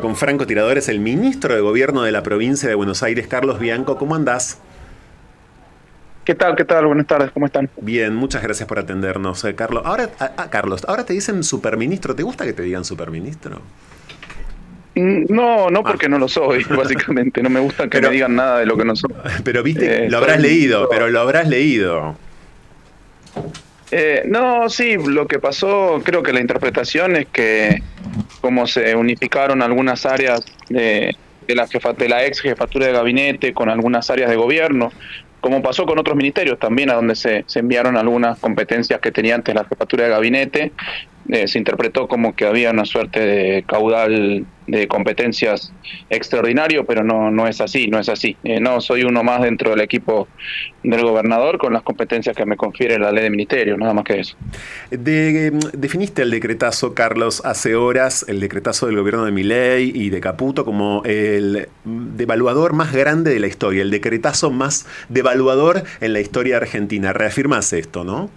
Con francotiradores, el ministro de Gobierno de la provincia de Buenos Aires, Carlos Bianco. ¿Cómo andás? ¿Qué tal? ¿Qué tal? Buenas tardes, ¿cómo están? Bien, muchas gracias por atendernos, Carlos. Carlos, ahora te dicen superministro. ¿Te gusta que te digan superministro? No, no Ah, porque no lo soy, básicamente. No me gusta que me pero, digan nada de lo que no soy. pero viste, lo Soy habrás un leído, ministro. pero lo habrás leído. No, sí, lo que pasó, creo que la interpretación es que como se unificaron algunas áreas de la ex jefatura de gabinete con algunas áreas de gobierno, como pasó con otros ministerios también, a donde se enviaron algunas competencias que tenía antes la jefatura de gabinete, se interpretó como que había una suerte de caudal de competencias extraordinario, pero no, no es así, no es así. No, soy uno más dentro del equipo del gobernador con las competencias que me confiere la ley de ministerio, nada más que eso. Definiste el decretazo, Carlos, hace horas, el decretazo del gobierno de Milei y de Caputo como el devaluador más grande de la historia, el decretazo más devaluador en la historia argentina. Reafirmás esto, ¿no?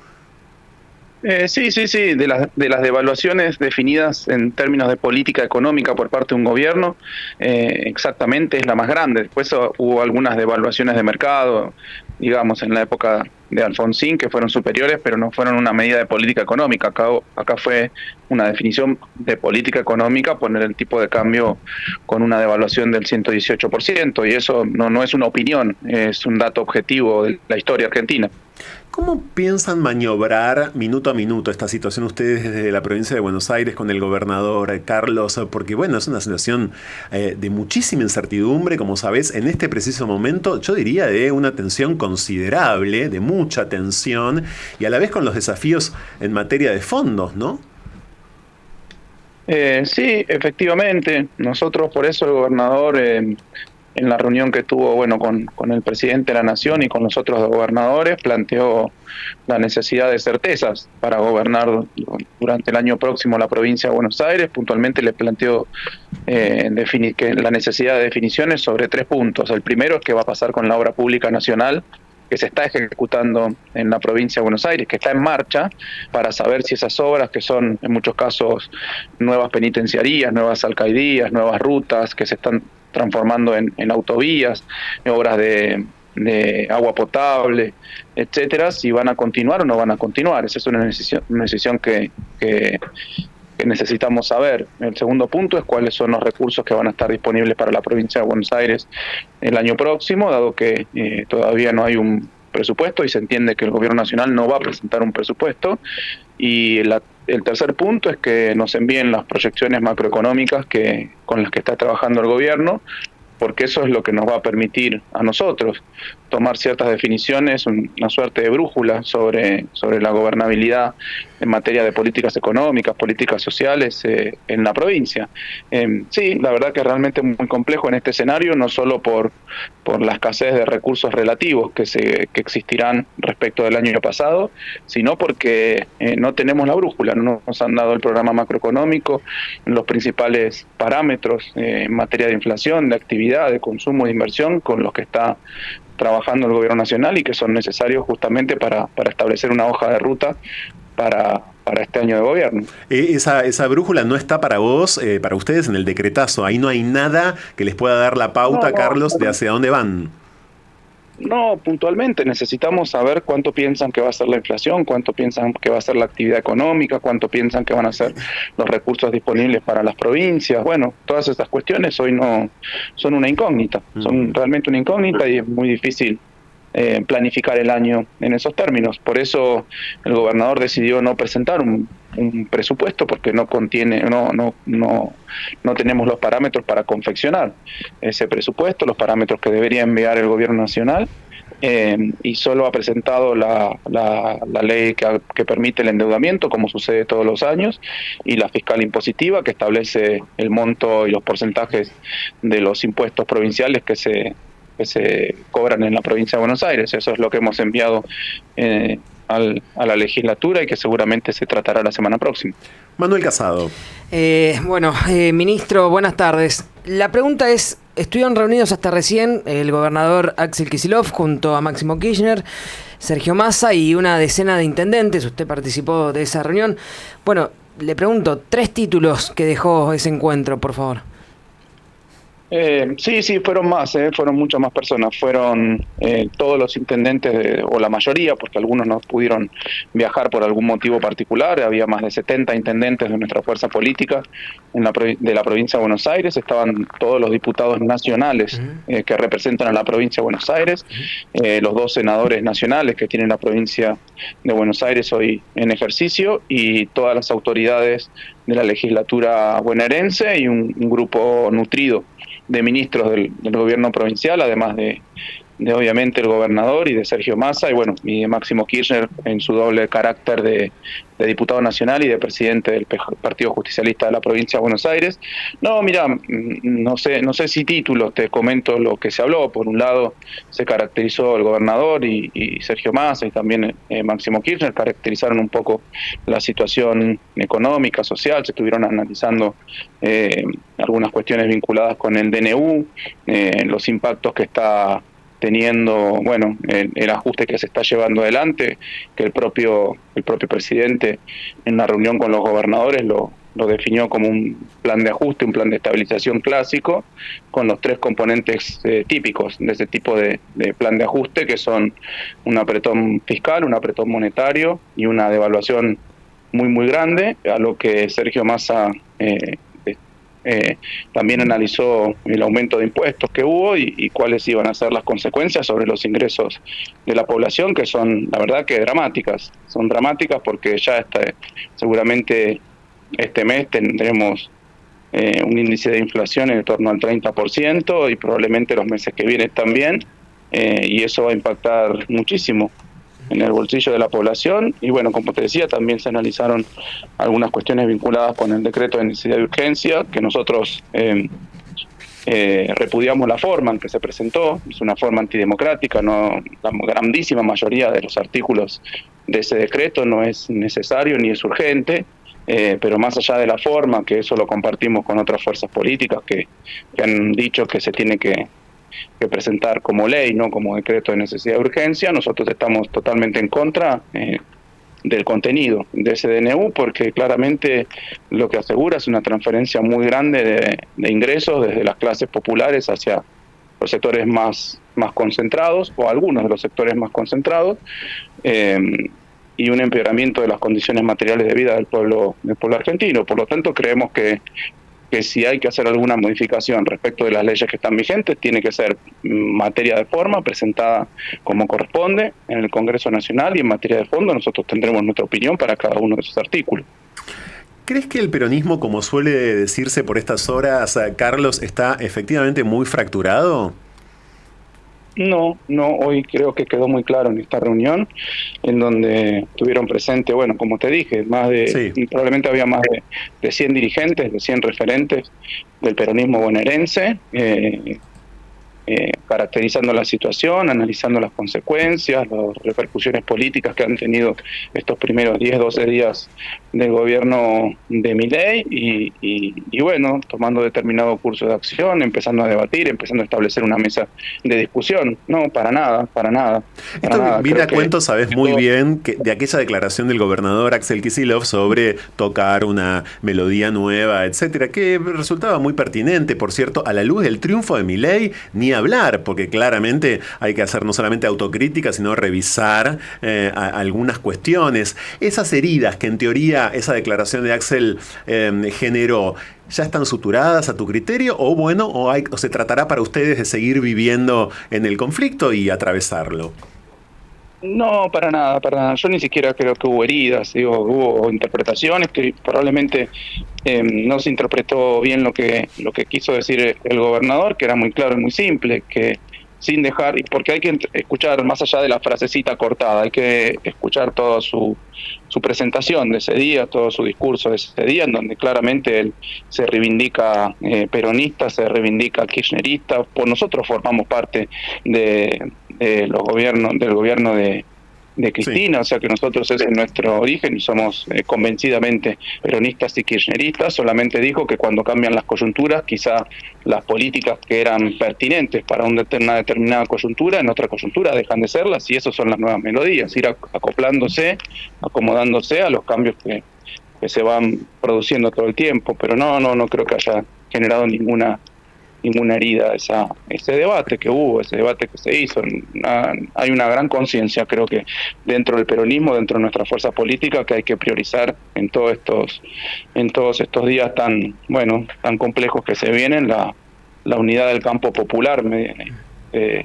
Sí, sí, sí, de las devaluaciones definidas en términos de política económica por parte de un gobierno, exactamente es la más grande. Después hubo algunas devaluaciones de mercado, digamos, en la época de Alfonsín, que fueron superiores, pero no fueron una medida de política económica. Acá fue una definición de política económica, poner el tipo de cambio con una devaluación del 118%, y eso no, no es una opinión, es un dato objetivo de la historia argentina. ¿Cómo piensan maniobrar minuto a minuto esta situación ustedes desde la provincia de Buenos Aires con el gobernador Carlos? Porque bueno, es una situación de muchísima incertidumbre, como sabés, en este preciso momento, yo diría de una tensión considerable, de mucha tensión, y a la vez con los desafíos en materia de fondos, ¿no? Sí, efectivamente. Nosotros, por eso, el gobernador, en la reunión que tuvo, bueno, con el presidente de la Nación y con los otros gobernadores, planteó la necesidad de certezas para gobernar durante el año próximo la provincia de Buenos Aires. Puntualmente le planteó que la necesidad de definiciones sobre tres puntos. El primero es qué va a pasar con la obra pública nacional que se está ejecutando en la provincia de Buenos Aires, que está en marcha, para saber si esas obras, que son en muchos casos nuevas penitenciarías, nuevas alcaldías, nuevas rutas que se están transformando en autovías, obras de agua potable, etcétera, si van a continuar o no van a continuar. Esa es una decisión que necesitamos saber. El segundo punto es cuáles son los recursos que van a estar disponibles para la provincia de Buenos Aires el año próximo, dado que todavía no hay un presupuesto y se entiende que el gobierno nacional no va a presentar un presupuesto. Y el tercer punto es que nos envíen las proyecciones macroeconómicas con las que está trabajando el gobierno, porque eso es lo que nos va a permitir a nosotros tomar ciertas definiciones, una suerte de brújula sobre la gobernabilidad en materia de políticas económicas, políticas sociales en la provincia. Sí, la verdad que es realmente muy complejo en este escenario, no solo por la escasez de recursos relativos que existirán respecto del año pasado, sino porque no tenemos la brújula, no nos han dado el programa macroeconómico, los principales parámetros en materia de inflación, de actividad, de consumo, de inversión, con los que está trabajando el gobierno nacional y que son necesarios justamente para establecer una hoja de ruta para este año de gobierno. Esa brújula no está para vos, para ustedes en el decretazo. Ahí no hay nada que les pueda dar la No, pauta, no, Carlos, de no, hacia dónde van. no, puntualmente necesitamos saber cuánto piensan que va a ser la inflación, cuánto piensan que va a ser la actividad económica, cuánto piensan que van a ser los recursos disponibles para las provincias. Bueno, todas estas cuestiones hoy no son una incógnita, son realmente una incógnita y es muy difícil planificar el año en esos términos. Por eso el gobernador decidió no presentar un presupuesto porque no tenemos los parámetros para confeccionar ese presupuesto, los parámetros que debería enviar el gobierno nacional. Y solo ha presentado la ley que permite el endeudamiento, como sucede todos los años, y la fiscal impositiva, que establece el monto y los porcentajes de los impuestos provinciales que se cobran en la provincia de Buenos Aires. Eso es lo que hemos enviado a la legislatura y que seguramente se tratará la semana próxima. Manuel Casado. Ministro, buenas tardes. La pregunta es, estuvieron reunidos hasta recién el gobernador Axel Kicillof junto a Máximo Kirchner, Sergio Massa y una decena de intendentes. Usted participó de esa reunión. Bueno, le pregunto, 3 títulos que dejó ese encuentro, por favor. Sí, fueron más, fueron muchas más personas. Fueron todos los intendentes, o la mayoría, porque algunos no pudieron viajar por algún motivo particular. Había más de 70 intendentes de nuestra fuerza política de la provincia de Buenos Aires. Estaban todos los diputados nacionales que representan a la provincia de Buenos Aires, los 2 senadores nacionales que tiene la provincia de Buenos Aires hoy en ejercicio, y todas las autoridades de la legislatura bonaerense, y un grupo nutrido de ministros del gobierno provincial, además de obviamente el gobernador y de Sergio Massa, y bueno, y de Máximo Kirchner en su doble carácter de diputado nacional y de presidente del Partido Justicialista de la provincia de Buenos Aires. No, mira, no sé si títulos, te comento lo que se habló. Por un lado, se caracterizó el gobernador y Sergio Massa, y también Máximo Kirchner, caracterizaron un poco la situación económica, social. Se estuvieron analizando algunas cuestiones vinculadas con el DNU, los impactos que está teniendo, bueno, el ajuste que se está llevando adelante, que el propio presidente en una reunión con los gobernadores lo definió como un plan de ajuste, un plan de estabilización clásico, con los 3 componentes típicos de ese tipo de plan de ajuste, que son un apretón fiscal, un apretón monetario y una devaluación muy grande, a lo que Sergio Massa también analizó el aumento de impuestos que hubo y cuáles iban a ser las consecuencias sobre los ingresos de la población, que son, la verdad, que dramáticas. Son dramáticas porque ya seguramente este mes tendremos un índice de inflación en torno al 30%, y probablemente los meses que vienen también, y eso va a impactar muchísimo en el bolsillo de la población. Y bueno, como te decía, también se analizaron algunas cuestiones vinculadas con el decreto de necesidad de urgencia, que nosotros repudiamos la forma en que se presentó. Es una forma antidemocrática. No, la grandísima mayoría de los artículos de ese decreto no es necesario ni es urgente, pero más allá de la forma, que eso lo compartimos con otras fuerzas políticas que han dicho que se tiene que presentar como ley, no como decreto de necesidad de urgencia. Nosotros estamos totalmente en contra del contenido de ese DNU, porque claramente lo que asegura es una transferencia muy grande de ingresos desde las clases populares hacia los sectores más concentrados, o algunos de los sectores más concentrados, y un empeoramiento de las condiciones materiales de vida del pueblo argentino. Por lo tanto, creemos que si hay que hacer alguna modificación respecto de las leyes que están vigentes, tiene que ser materia de forma, presentada como corresponde en el Congreso Nacional, y en materia de fondo nosotros tendremos nuestra opinión para cada uno de esos artículos. ¿Crees que el peronismo, como suele decirse por estas horas, Carlos, está efectivamente muy fracturado? No, hoy creo que quedó muy claro en esta reunión, en donde estuvieron presentes, bueno, como te dije, probablemente había más de 100 dirigentes, de 100 referentes del peronismo bonaerense, caracterizando la situación, analizando las consecuencias, las repercusiones políticas que han tenido estos primeros 10, 12 días del gobierno de Milei, y bueno, tomando determinado curso de acción, empezando a debatir, empezando a establecer una mesa de discusión. No, para nada. Esto viene a cuento, sabes muy bien, que de aquella declaración del gobernador Axel Kicillof sobre tocar una melodía nueva, etcétera, que resultaba muy pertinente, por cierto, a la luz del triunfo de Milei, ni hablar, porque claramente hay que hacer no solamente autocrítica, sino revisar algunas cuestiones. Esas heridas que en teoría esa declaración de Axel generó, ¿ya están suturadas a tu criterio? ¿O se tratará para ustedes de seguir viviendo en el conflicto y atravesarlo? No, para nada. Yo ni siquiera creo que hubo heridas, hubo interpretaciones que probablemente no se interpretó bien lo que quiso decir el gobernador, que era muy claro y muy simple, que sin dejar, porque hay que escuchar más allá de la frasecita cortada, hay que escuchar toda su presentación de ese día, todo su discurso de ese día, en donde claramente él se reivindica peronista, se reivindica kirchnerista. Por nosotros formamos parte del gobierno de Cristina, sí. O sea que nosotros ese es nuestro origen y somos convencidamente peronistas y kirchneristas. Solamente dijo que cuando cambian las coyunturas, quizá las políticas que eran pertinentes para una determinada coyuntura, en otra coyuntura dejan de serlas, y eso son las nuevas melodías, ir acoplándose, acomodándose a los cambios que se van produciendo todo el tiempo. Pero no creo que haya generado ninguna ninguna herida ese debate que hubo, ese debate que se hizo. Hay una gran conciencia, creo que dentro del peronismo, dentro de nuestra fuerza política, que hay que priorizar en todos estos días tan complejos que se vienen, la unidad del campo popular.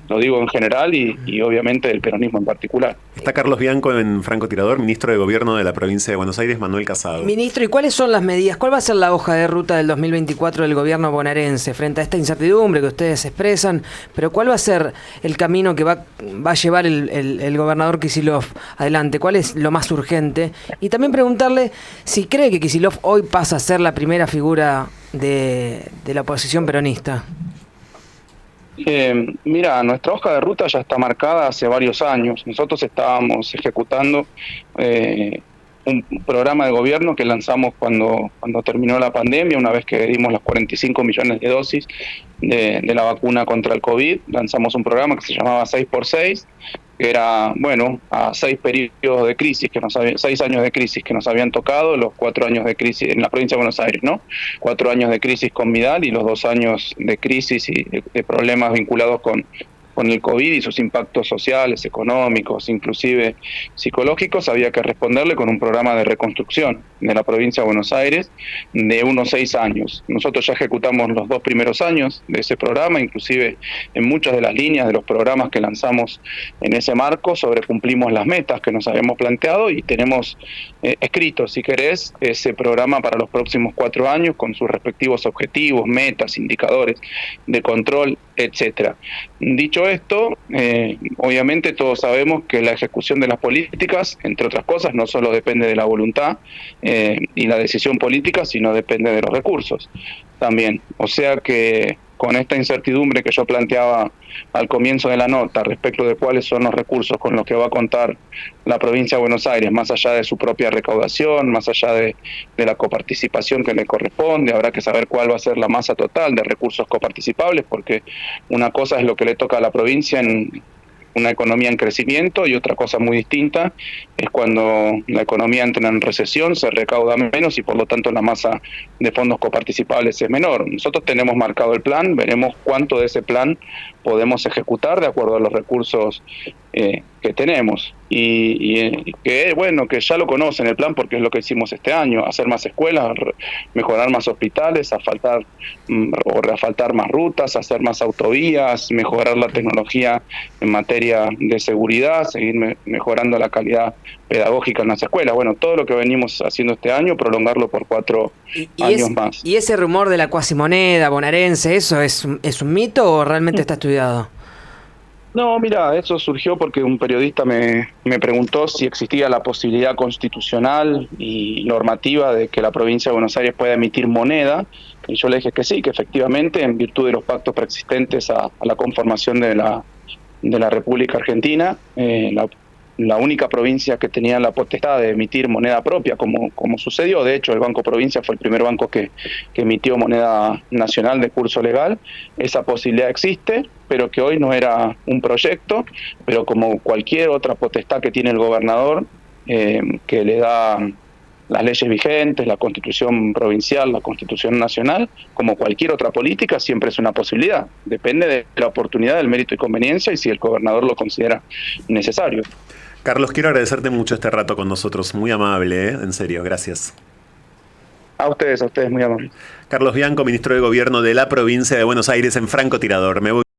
Lo digo en general y obviamente del peronismo en particular. Está Carlos Bianco en francotirador, ministro de Gobierno de la provincia de Buenos Aires, Manuel Casado. Ministro, ¿y cuáles son las medidas? ¿Cuál va a ser la hoja de ruta del 2024 del gobierno bonaerense frente a esta incertidumbre que ustedes expresan? Pero ¿cuál va a ser el camino que va a llevar el gobernador Kicillof adelante? ¿Cuál es lo más urgente? Y también preguntarle si cree que Kicillof hoy pasa a ser la primera figura de la oposición peronista. Mira, nuestra hoja de ruta ya está marcada hace varios años. Nosotros estábamos ejecutando un programa de gobierno que lanzamos cuando terminó la pandemia, una vez que dimos las 45 millones de dosis de la vacuna contra el COVID. Lanzamos un programa que se llamaba 6x6, que era, a 6 periodos de crisis, 6 años de crisis que nos habían tocado, los 4 años de crisis en la provincia de Buenos Aires, ¿no? 4 años de crisis con Vidal y los 2 años de crisis y de problemas vinculados con el COVID y sus impactos sociales, económicos, inclusive psicológicos. Había que responderle con un programa de reconstrucción de la provincia de Buenos Aires de unos 6 años. Nosotros ya ejecutamos los 2 primeros años de ese programa, inclusive en muchas de las líneas de los programas que lanzamos en ese marco, sobrecumplimos las metas que nos habíamos planteado y tenemos escrito, si querés, ese programa para los próximos 4 años con sus respectivos objetivos, metas, indicadores de control, etcétera. Dicho esto, obviamente todos sabemos que la ejecución de las políticas, entre otras cosas, no solo depende de la voluntad y la decisión política, sino depende de los recursos también. O sea que con esta incertidumbre que yo planteaba al comienzo de la nota respecto de cuáles son los recursos con los que va a contar la provincia de Buenos Aires, más allá de su propia recaudación, más allá de la coparticipación que le corresponde, habrá que saber cuál va a ser la masa total de recursos coparticipables, porque una cosa es lo que le toca a la provincia en una economía en crecimiento y otra cosa muy distinta es cuando la economía entra en recesión, se recauda menos y por lo tanto la masa de fondos coparticipables es menor. Nosotros tenemos marcado el plan, veremos cuánto de ese plan podemos ejecutar de acuerdo a los recursos que tenemos y que ya lo conocen el plan porque es lo que hicimos este año: hacer más escuelas, mejorar más hospitales, asfaltar o reasfaltar más rutas, hacer más autovías, mejorar la tecnología en materia de seguridad, seguir mejorando la calidad pedagógica en las escuelas. Todo lo que venimos haciendo este año, prolongarlo por 4 años más. ¿Y ese rumor de la cuasimoneda bonaerense, eso es un mito o realmente está estudiado? No, mira, eso surgió porque un periodista me preguntó si existía la posibilidad constitucional y normativa de que la provincia de Buenos Aires pueda emitir moneda, y yo le dije que sí, que efectivamente, en virtud de los pactos preexistentes a la conformación de la República Argentina, la única provincia que tenía la potestad de emitir moneda propia, como sucedió. De hecho, el Banco Provincia fue el primer banco que emitió moneda nacional de curso legal. Esa posibilidad existe, pero que hoy no era un proyecto, pero como cualquier otra potestad que tiene el gobernador, que le da las leyes vigentes, la Constitución provincial, la Constitución nacional, como cualquier otra política, siempre es una posibilidad. Depende de la oportunidad, del mérito y conveniencia y si el gobernador lo considera necesario. Carlos, quiero agradecerte mucho este rato con nosotros. Muy amable, en serio, gracias. A ustedes, muy amables. Carlos Bianco, ministro de Gobierno de la provincia de Buenos Aires, en francotirador. Me voy.